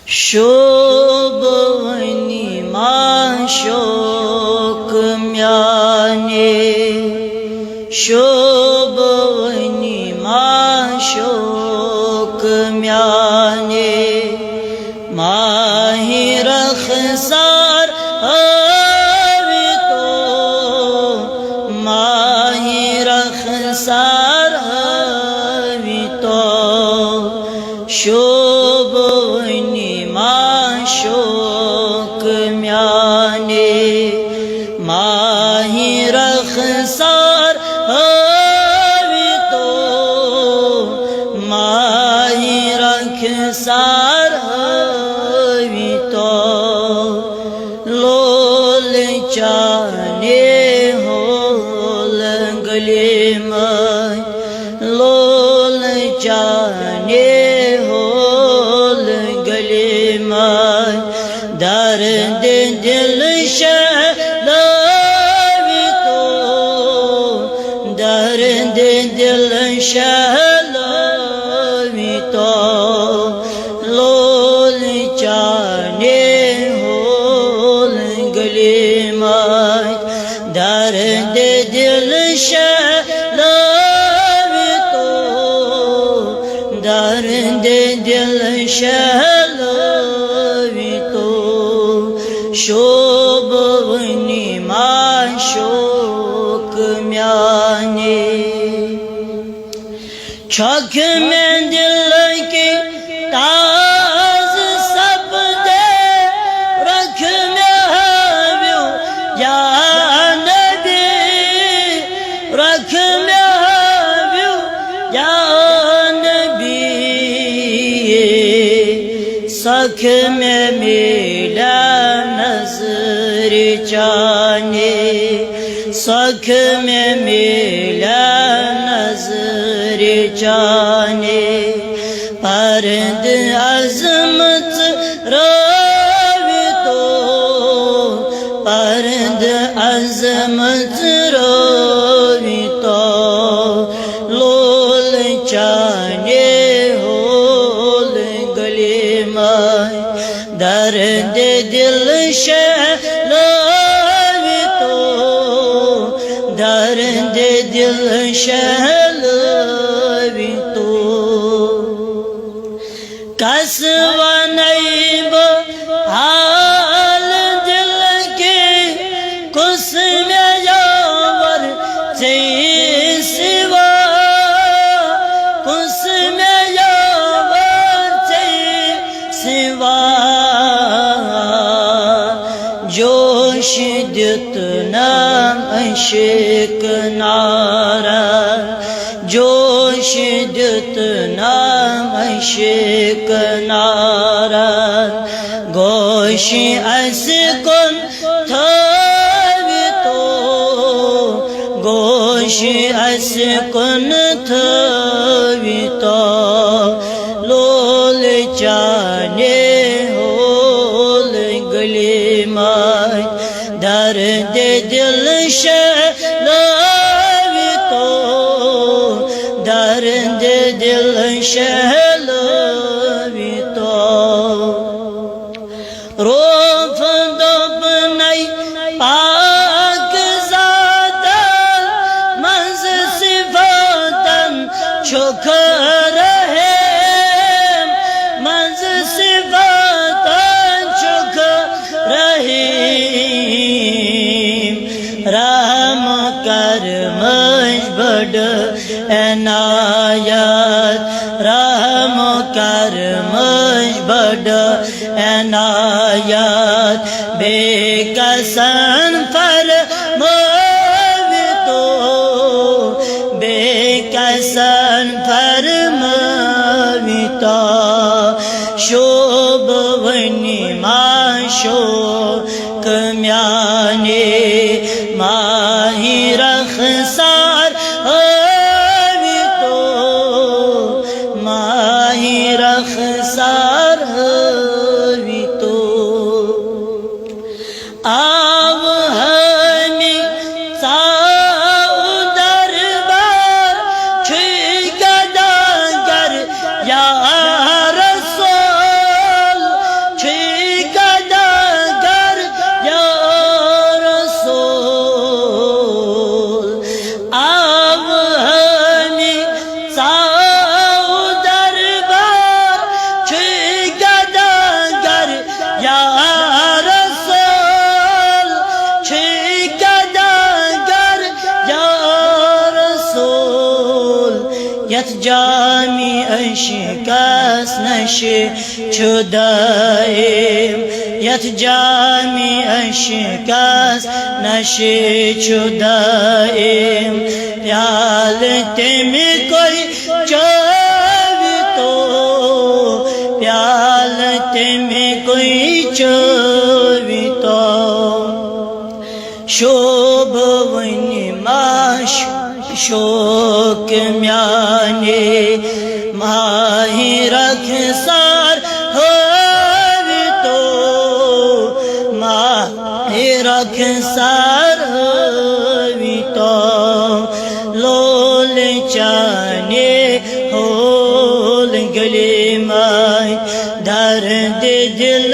शोभवनी शोक म्याने शोभवनी शोक म्याने माही रखसार हवी तो माही रखसार हवी तो शोभवनी शोक म्याने माही रखसार हवी तो माही रखसार हवी तो लोल चाने हो गले में लोल चाने दर्द दिल शहलावी तो दर्द दिल शहलावी तो लोल चाने होल गले में दर्द दिल शहलावी तो दर्द दिल शहलावी तो शोभवनी शोक म्याने छक में दिल की ताज सब दे रख में हव्यो या नबी रख में हव्यो या नबी सख में मिला नजर चाने सख में मिला नजर चाने परद अजमत रोवी तो परद अजमत रोवी तो लोल चाने होल गले में दर्द दिल शहलावी तो दर्द दिल शहलावी तो कसवा नैब हाल दिल के कुस में यावर से सिवा कुस में यावर से सिवा जोश दित नाम अशिक नारा जोश दित नाम अशिक नारा गोश असकुन थवी तो गोश असकुन थवी तो लोल चाने होल गले में दर्द दिल शहलावी तो दर्द दिल शहलावी तो रोफ दब नहीं पाक ज़ादा मंज़ सिफ़ातन शुक्र है मंज़ सिफ़ातन शुक्र है राम कर मजबड एनायत राम कर मजबड एनायत बेकसन फरमावी तो बेकसन फरमावी तो शोभवनी शोक म्याने माही रखसार हवी तो माही रखसार हवी तो आव हमी साउ दरबार छुई गदागर या रसूल यथ जामी अशिकस नशे छुदाएम यथ जामी अशिकस नशे छुदाएम प्यालते में कोई चावे तो प्यालते में कोई चावे तो शोभवनी माश शोक म्याने माही रखसार होवे तो माही रखसार होवे तो लोल चाने होल गले माय दर्द दिल